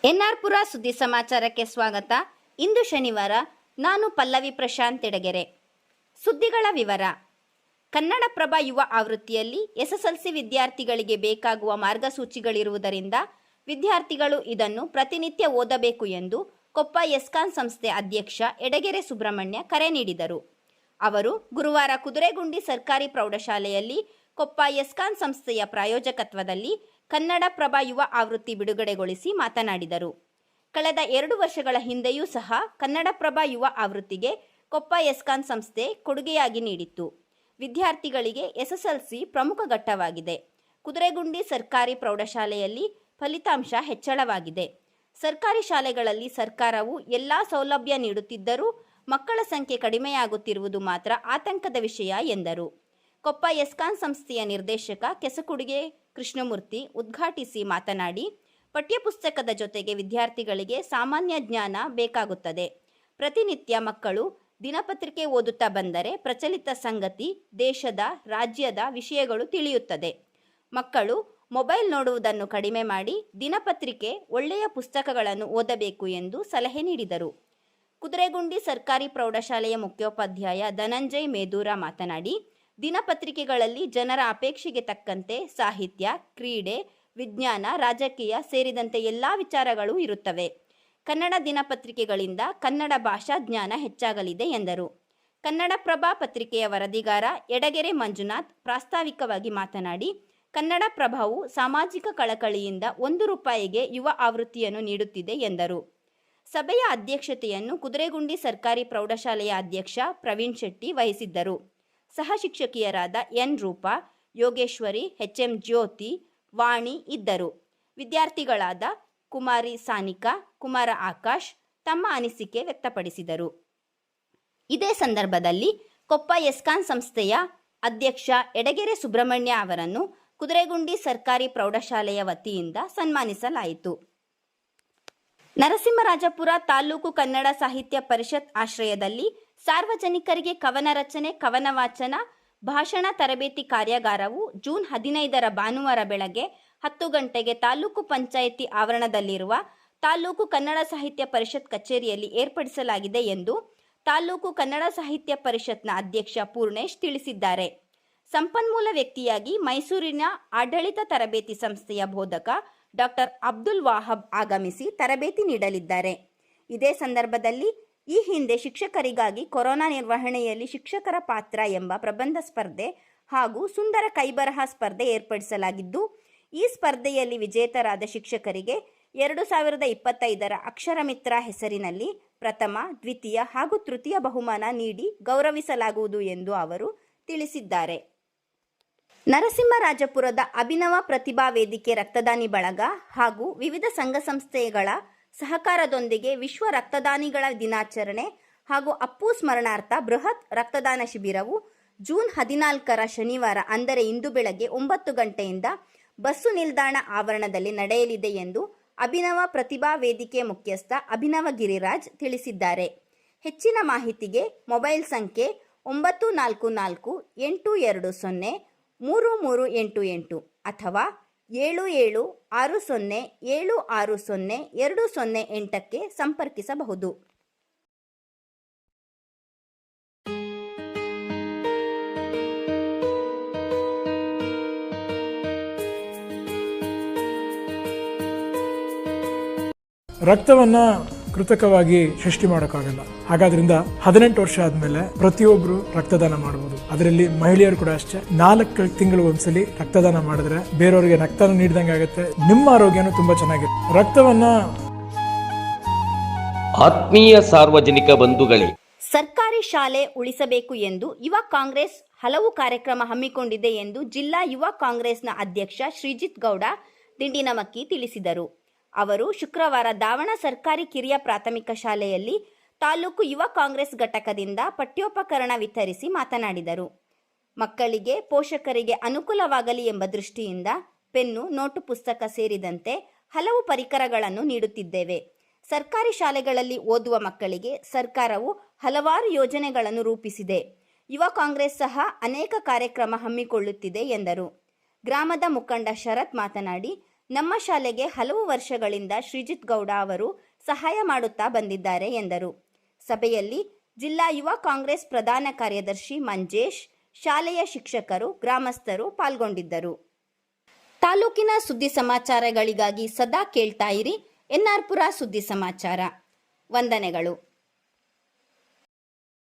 ಎನ್ಆರ್ಪುರ ಸುದ್ದಿ ಸಮಾಚಾರಕ್ಕೆ ಸ್ವಾಗತ. ಇಂದು ಶನಿವಾರ. ನಾನು ಪಲ್ಲವಿ ಪ್ರಶಾಂತ್ ಎಡಗೆರೆ. ಸುದ್ದಿಗಳ ವಿವರ. ಕನ್ನಡಪ್ರಭ ಯುವ ಆವೃತ್ತಿಯಲ್ಲಿ ಎಸ್ಎಸ್ಎಲ್ಸಿ ವಿದ್ಯಾರ್ಥಿಗಳಿಗೆ ಬೇಕಾಗುವ ಮಾರ್ಗಸೂಚಿಗಳಿರುವುದರಿಂದ ವಿದ್ಯಾರ್ಥಿಗಳು ಇದನ್ನು ಪ್ರತಿನಿತ್ಯ ಓದಬೇಕು ಎಂದು ಕೊಪ್ಪ ಎಸ್ಕಾನ್ ಸಂಸ್ಥೆ ಅಧ್ಯಕ್ಷ ಎಡಗೆರೆ ಸುಬ್ರಹ್ಮಣ್ಯ ಕರೆ ನೀಡಿದರು. ಅವರು ಗುರುವಾರ ಕುದುರೆಗುಂಡಿ ಸರ್ಕಾರಿ ಪ್ರೌಢಶಾಲೆಯಲ್ಲಿ ಕೊಪ್ಪ ಎಸ್ಕಾನ್ ಸಂಸ್ಥೆಯ ಪ್ರಾಯೋಜಕತ್ವದಲ್ಲಿ ಕನ್ನಡಪ್ರಭ ಯುವ ಆವೃತ್ತಿ ಬಿಡುಗಡೆಗೊಳಿಸಿ ಮಾತನಾಡಿದರು. ಕಳೆದ 2 ವರ್ಷಗಳ ಹಿಂದೆಯೂ ಸಹ ಕನ್ನಡಪ್ರಭ ಯುವ ಆವೃತ್ತಿಗೆ ಕೊಪ್ಪ ಎಸ್ಕಾನ್ ಸಂಸ್ಥೆ ಕೊಡುಗೆಯಾಗಿ ನೀಡಿತ್ತು. ವಿದ್ಯಾರ್ಥಿಗಳಿಗೆ ಎಸ್ಎಸ್ಎಲ್ಸಿ ಪ್ರಮುಖ ಘಟ್ಟವಾಗಿದೆ. ಕುದುರೆಗುಂಡಿ ಸರ್ಕಾರಿ ಪ್ರೌಢಶಾಲೆಯಲ್ಲಿ ಫಲಿತಾಂಶ ಹೆಚ್ಚಳವಾಗಿದೆ. ಸರ್ಕಾರಿ ಶಾಲೆಗಳಲ್ಲಿ ಸರ್ಕಾರವು ಎಲ್ಲ ಸೌಲಭ್ಯ ನೀಡುತ್ತಿದ್ದರೂ ಮಕ್ಕಳ ಸಂಖ್ಯೆ ಕಡಿಮೆಯಾಗುತ್ತಿರುವುದು ಮಾತ್ರ ಆತಂಕದ ವಿಷಯ ಎಂದರು. ಕೊಪ್ಪ ಎಸ್ಕಾನ್ ಸಂಸ್ಥೆಯ ನಿರ್ದೇಶಕ ಕೆಸಕುಡಿಗೆ ಕೃಷ್ಣಮೂರ್ತಿ ಉದ್ಘಾಟಿಸಿ ಮಾತನಾಡಿ, ಪಠ್ಯಪುಸ್ತಕದ ಜೊತೆಗೆ ವಿದ್ಯಾರ್ಥಿಗಳಿಗೆ ಸಾಮಾನ್ಯ ಜ್ಞಾನ ಬೇಕಾಗುತ್ತದೆ. ಪ್ರತಿನಿತ್ಯ ಮಕ್ಕಳು ದಿನಪತ್ರಿಕೆ ಓದುತ್ತಾ ಬಂದರೆ ಪ್ರಚಲಿತ ಸಂಗತಿ, ದೇಶದ, ರಾಜ್ಯದ ವಿಷಯಗಳು ತಿಳಿಯುತ್ತದೆ. ಮಕ್ಕಳು ಮೊಬೈಲ್ ನೋಡುವುದನ್ನು ಕಡಿಮೆ ಮಾಡಿ ದಿನಪತ್ರಿಕೆ, ಒಳ್ಳೆಯ ಪುಸ್ತಕಗಳನ್ನು ಓದಬೇಕು ಎಂದು ಸಲಹೆ ನೀಡಿದರು. ಕುದುರೆಗುಂಡಿ ಸರ್ಕಾರಿ ಪ್ರೌಢಶಾಲೆಯ ಮುಖ್ಯೋಪಾಧ್ಯಾಯ ಧನಂಜಯ್ ಮೇದೂರ ಮಾತನಾಡಿ, ದಿನಪತ್ರಿಕೆಗಳಲ್ಲಿ ಜನರ ಅಪೇಕ್ಷೆಗೆ ತಕ್ಕಂತೆ ಸಾಹಿತ್ಯ, ಕ್ರೀಡೆ, ವಿಜ್ಞಾನ, ರಾಜಕೀಯ ಸೇರಿದಂತೆ ಎಲ್ಲ ವಿಚಾರಗಳು ಇರುತ್ತವೆ. ಕನ್ನಡ ದಿನಪತ್ರಿಕೆಗಳಿಂದ ಕನ್ನಡ ಭಾಷಾ ಜ್ಞಾನ ಹೆಚ್ಚಾಗಲಿದೆ ಎಂದರು. ಕನ್ನಡಪ್ರಭ ಪತ್ರಿಕೆಯ ವರದಿಗಾರ ಎಡಗೆರೆ ಮಂಜುನಾಥ್ ಪ್ರಾಸ್ತಾವಿಕವಾಗಿ ಮಾತನಾಡಿ, ಕನ್ನಡಪ್ರಭವು ಸಾಮಾಜಿಕ ಕಳಕಳಿಯಿಂದ ₹1ಗೆ ಯುವ ಆವೃತ್ತಿಯನ್ನು ನೀಡುತ್ತಿದೆ ಎಂದರು. ಸಭೆಯ ಅಧ್ಯಕ್ಷತೆಯನ್ನು ಕುದುರೆಗುಂಡಿ ಸರ್ಕಾರಿ ಪ್ರೌಢಶಾಲೆಯ ಅಧ್ಯಕ್ಷ ಪ್ರವೀಣ್ ಶೆಟ್ಟಿ ವಹಿಸಿದ್ದರು. ಸಹ ಶಿಕ್ಷಕಿಯರಾದ ಎನ್ ರೂಪಾ, ಯೋಗೇಶ್ವರಿ, ಎಚ್ಎಂ ಜ್ಯೋತಿ, ವಾಣಿ ಇದ್ದರು. ವಿದ್ಯಾರ್ಥಿಗಳಾದ ಕುಮಾರಿ ಸಾನಿಕಾ, ಕುಮಾರ ಆಕಾಶ್ ತಮ್ಮ ಅನಿಸಿಕೆ ವ್ಯಕ್ತಪಡಿಸಿದರು. ಇದೇ ಸಂದರ್ಭದಲ್ಲಿ ಕೊಪ್ಪ ಎಸ್ಕಾನ್ ಸಂಸ್ಥೆಯ ಅಧ್ಯಕ್ಷ ಎಡಗೆರೆ ಸುಬ್ರಹ್ಮಣ್ಯ ಅವರನ್ನು ಕುದುರೆಗುಂಡಿ ಸರ್ಕಾರಿ ಪ್ರೌಢಶಾಲೆಯ ವತಿಯಿಂದ ಸನ್ಮಾನಿಸಲಾಯಿತು. ನರಸಿಂಹರಾಜಪುರ ತಾಲೂಕು ಕನ್ನಡ ಸಾಹಿತ್ಯ ಪರಿಷತ್ ಆಶ್ರಯದಲ್ಲಿ ಸಾರ್ವಜನಿಕರಿಗೆ ಕವನ ರಚನೆ, ಕವನ ವಾಚನ, ಭಾಷಣ ತರಬೇತಿ ಕಾರ್ಯಾಗಾರವು ಜೂನ್ 15ರ ಭಾನುವಾರ ಬೆಳಗ್ಗೆ 10 ಗಂಟೆಗೆ ತಾಲೂಕು ಪಂಚಾಯಿತಿ ಆವರಣದಲ್ಲಿರುವ ತಾಲೂಕು ಕನ್ನಡ ಸಾಹಿತ್ಯ ಪರಿಷತ್ ಕಚೇರಿಯಲ್ಲಿ ಏರ್ಪಡಿಸಲಾಗಿದೆ ಎಂದು ತಾಲೂಕು ಕನ್ನಡ ಸಾಹಿತ್ಯ ಪರಿಷತ್ನ ಅಧ್ಯಕ್ಷ ಪೂರ್ಣೇಶ್ ತಿಳಿಸಿದ್ದಾರೆ. ಸಂಪನ್ಮೂಲ ವ್ಯಕ್ತಿಯಾಗಿ ಮೈಸೂರಿನ ಆಡಳಿತ ತರಬೇತಿ ಸಂಸ್ಥೆಯ ಬೋಧಕ ಡಾಕ್ಟರ್ ಅಬ್ದುಲ್ ವಾಹಬ್ ಆಗಮಿಸಿ ತರಬೇತಿ ನೀಡಲಿದ್ದಾರೆ. ಇದೇ ಸಂದರ್ಭದಲ್ಲಿ ಈ ಹಿಂದೆ ಶಿಕ್ಷಕರಿಗಾಗಿ ಕೊರೋನಾ ನಿರ್ವಹಣೆಯಲ್ಲಿ ಶಿಕ್ಷಕರ ಪಾತ್ರ ಎಂಬ ಪ್ರಬಂಧ ಸ್ಪರ್ಧೆ ಹಾಗೂ ಸುಂದರ ಕೈಬರಹ ಸ್ಪರ್ಧೆ ಏರ್ಪಡಿಸಲಾಗಿದ್ದು, ಈ ಸ್ಪರ್ಧೆಯಲ್ಲಿ ವಿಜೇತರಾದ ಶಿಕ್ಷಕರಿಗೆ 2025ರ ಅಕ್ಷರ ಮಿತ್ರ ಹೆಸರಿನಲ್ಲಿ ಪ್ರಥಮ, ದ್ವಿತೀಯ ಹಾಗೂ ತೃತೀಯ ಬಹುಮಾನ ನೀಡಿ ಗೌರವಿಸಲಾಗುವುದು ಎಂದು ಅವರು ತಿಳಿಸಿದ್ದಾರೆ. ನರಸಿಂಹರಾಜಪುರದ ಅಭಿನವ ಪ್ರತಿಭಾ ವೇದಿಕೆ ರಕ್ತದಾನಿ ಬಳಗ ಹಾಗೂ ವಿವಿಧ ಸಂಘ ಸಂಸ್ಥೆಗಳ ಸಹಕಾರದೊಂದಿಗೆ ವಿಶ್ವ ರಕ್ತದಾನಿಗಳ ದಿನಾಚರಣೆ ಹಾಗೂ ಅಪ್ಪು ಸ್ಮರಣಾರ್ಥ ಬೃಹತ್ ರಕ್ತದಾನ ಶಿಬಿರವು ಜೂನ್ 14ರ ಶನಿವಾರ ಅಂದರೆ ಇಂದು ಬೆಳಗ್ಗೆ 9 ಗಂಟೆಯಿಂದ ಬಸ್ಸು ನಿಲ್ದಾಣ ಆವರಣದಲ್ಲಿ ನಡೆಯಲಿದೆ ಎಂದು ಅಭಿನವ ಪ್ರತಿಭಾ ವೇದಿಕೆ ಮುಖ್ಯಸ್ಥ ಅಭಿನವ ಗಿರಿರಾಜ್ ತಿಳಿಸಿದ್ದಾರೆ. ಹೆಚ್ಚಿನ ಮಾಹಿತಿಗೆ ಮೊಬೈಲ್ ಸಂಖ್ಯೆ 9428203388 ಅಥವಾ 7760760208ಕ್ಕೆ ಸಂಪರ್ಕಿಸಬಹುದು. ರಕ್ತವನ್ನ ಕೃತಕವಾಗಿ ಸೃಷ್ಟಿ ಮಾಡೋಕ್ಕಾಗಲ್ಲ. ಹಾಗಾದ್ರಿಂದ 18 ವರ್ಷ ಆದ್ಮೇಲೆ ಪ್ರತಿಯೊಬ್ರು ರಕ್ತದಾನ ಮಾಡಬಹುದು. ಅದರಲ್ಲಿ ಮಹಿಳೆಯರು ಕೂಡ ಅಷ್ಟೇ. 4 ತಿಂಗಳು ಒಂದ್ಸಲಿ ರಕ್ತದಾನ ಮಾಡಿದ್ರೆ ಬೇರೆಯವರಿಗೆ ರಕ್ತದಾನ ನೀಡಿದಂಗೆ ಆಗುತ್ತೆ. ನಿಮ್ಮ ಆರೋಗ್ಯನೂ ತುಂಬಾ ಚೆನ್ನಾಗಿದೆ. ರಕ್ತವನ್ನ ಆತ್ಮೀಯ ಸಾರ್ವಜನಿಕ ಬಂಧುಗಳೇ, ಸರ್ಕಾರಿ ಶಾಲೆ ಉಳಿಸಬೇಕು ಎಂದು ಯುವ ಕಾಂಗ್ರೆಸ್ ಹಲವು ಕಾರ್ಯಕ್ರಮ ಹಮ್ಮಿಕೊಂಡಿದೆ ಎಂದು ಜಿಲ್ಲಾ ಯುವ ಕಾಂಗ್ರೆಸ್ನ ಅಧ್ಯಕ್ಷ ಶ್ರೀಜಿತ್ ಗೌಡ ದಿಂಡಿನಮಕ್ಕಿ ತಿಳಿಸಿದರು. ಅವರು ಶುಕ್ರವಾರ ದಾವಣ ಸರ್ಕಾರಿ ಕಿರಿಯ ಪ್ರಾಥಮಿಕ ಶಾಲೆಯಲ್ಲಿ ತಾಲೂಕು ಯುವ ಕಾಂಗ್ರೆಸ್ ಘಟಕದಿಂದ ಪಠ್ಯೋಪಕರಣ ವಿತರಿಸಿ ಮಾತನಾಡಿದರು. ಮಕ್ಕಳಿಗೆ, ಪೋಷಕರಿಗೆ ಅನುಕೂಲವಾಗಲಿ ಎಂಬ ದೃಷ್ಟಿಯಿಂದ ಪೆನ್ನು, ನೋಟು ಪುಸ್ತಕ ಸೇರಿದಂತೆ ಹಲವು ಪರಿಕರಗಳನ್ನು ನೀಡುತ್ತಿದ್ದೇವೆ. ಸರ್ಕಾರಿ ಶಾಲೆಗಳಲ್ಲಿ ಓದುವ ಮಕ್ಕಳಿಗೆ ಸರ್ಕಾರವು ಹಲವಾರು ಯೋಜನೆಗಳನ್ನು ರೂಪಿಸಿದೆ. ಯುವ ಕಾಂಗ್ರೆಸ್ ಸಹ ಅನೇಕ ಕಾರ್ಯಕ್ರಮ ಹಮ್ಮಿಕೊಳ್ಳುತ್ತಿದೆ ಎಂದರು. ಗ್ರಾಮದ ಮುಖಂಡ ಶರತ್ ಮಾತನಾಡಿ, ನಮ್ಮ ಶಾಲೆಗೆ ಹಲವು ವರ್ಷಗಳಿಂದ ಶ್ರೀಜಿತ್ ಗೌಡ ಅವರು ಸಹಾಯ ಮಾಡುತ್ತಾ ಬಂದಿದ್ದಾರೆ ಎಂದರು. ಸಭೆಯಲ್ಲಿ ಜಿಲ್ಲಾ ಯುವ ಕಾಂಗ್ರೆಸ್ ಪ್ರಧಾನ ಕಾರ್ಯದರ್ಶಿ ಮಂಜೇಶ್, ಶಾಲೆಯ ಶಿಕ್ಷಕರು, ಗ್ರಾಮಸ್ಥರು ಪಾಲ್ಗೊಂಡಿದ್ದರು. ತಾಲೂಕಿನ ಸುದ್ದಿ ಸಮಾಚಾರಗಳಿಗಾಗಿ ಸದಾ ಕೇಳ್ತಾ ಇರಿ NR ಪುರ ಸುದ್ದಿ ಸಮಾಚಾರ. ವಂದನೆಗಳು.